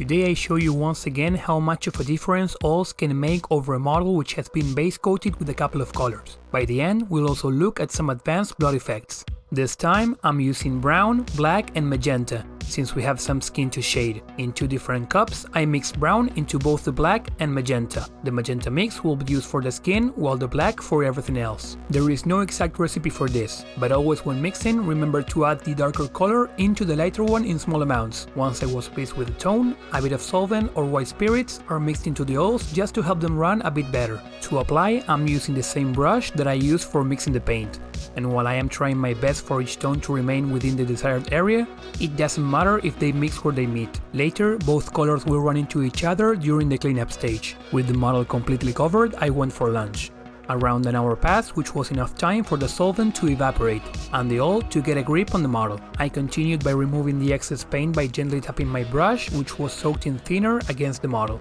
Today I show you once again how much of a difference oils can make over a model which has been base coated with a couple of colors. By the end, we'll also look at some advanced blot effects. This time I'm using brown, black and magenta, since we have some skin to shade. In 2 different cups I mixed brown into both the black and magenta. The magenta mix will be used for the skin, while the black for everything else. There is no exact recipe for this, but always when mixing remember to add the darker color into the lighter one in small amounts. Once I was pleased with the tone, a bit of solvent or white spirits are mixed into the oils just to help them run a bit better. To apply, I'm using the same brush that I use for mixing the paint. And while I am trying my best for each tone to remain within the desired area, it doesn't matter if they mix where they meet. Later, both colors will run into each other during the cleanup stage. With the model completely covered, I went for lunch. Around an hour passed, which was enough time for the solvent to evaporate, and the oil to get a grip on the model. I continued by removing the excess paint by gently tapping my brush, which was soaked in thinner, against the model.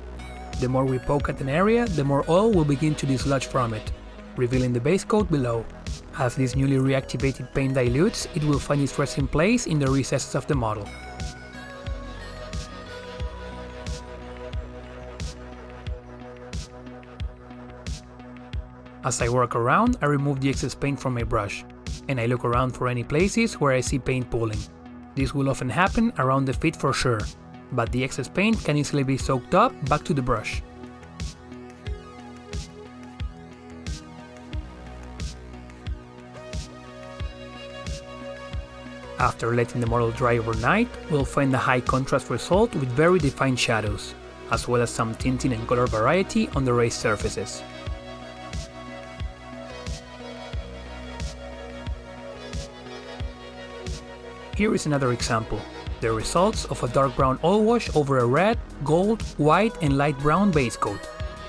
The more we poke at an area, the more oil will begin to dislodge from it, revealing the base coat below. As this newly reactivated paint dilutes, it will find its resting place in the recesses of the model. As I work around, I remove the excess paint from my brush, and I look around for any places where I see paint pooling. This will often happen around the feet for sure, but the excess paint can easily be soaked up back to the brush. After letting the model dry overnight, we'll find a high contrast result with very defined shadows, as well as some tinting and color variety on the raised surfaces. Here is another example, the results of a dark brown oil wash over a red, gold, white and light brown base coat.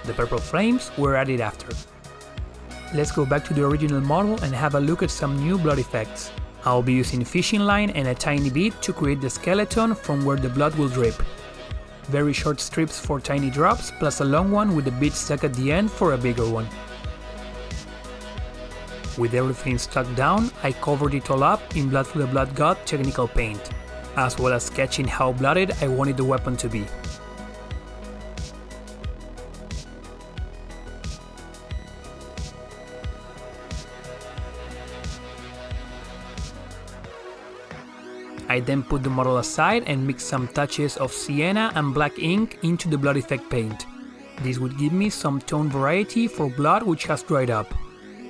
The purple flames were added after. Let's go back to the original model and have a look at some new blood effects. I'll be using fishing line and a tiny bead to create the skeleton from where the blood will drip. Very short strips for tiny drops, plus a long one with the bead stuck at the end for a bigger one. With everything stuck down, I covered it all up in Blood for the Blood God technical paint, as well as sketching how blooded I wanted the weapon to be. I then put the model aside and mixed some touches of sienna and black ink into the blood effect paint. This would give me some tone variety for blood which has dried up.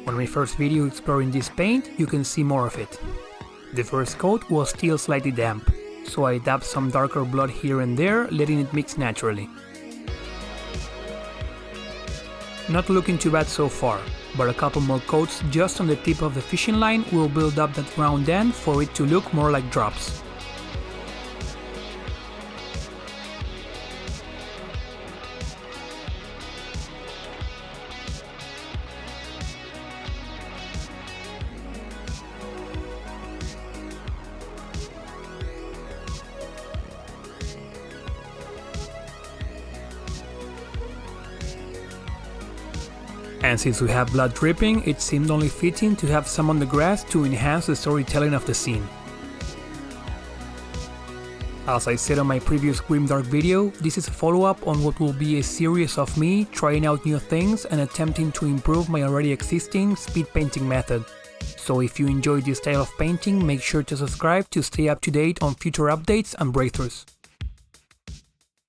On my first video exploring this paint, you can see more of it. The first coat was still slightly damp, so I dabbed some darker blood here and there, letting it mix naturally. Not looking too bad so far, but a couple more coats just on the tip of the fishing line will build up that round end for it to look more like drops. And since we have blood dripping, it seemed only fitting to have some on the grass to enhance the storytelling of the scene. As I said on my previous Grimdark video, this is a follow-up on what will be a series of me trying out new things and attempting to improve my already existing speed painting method. So if you enjoy this style of painting, make sure to subscribe to stay up to date on future updates and breakthroughs.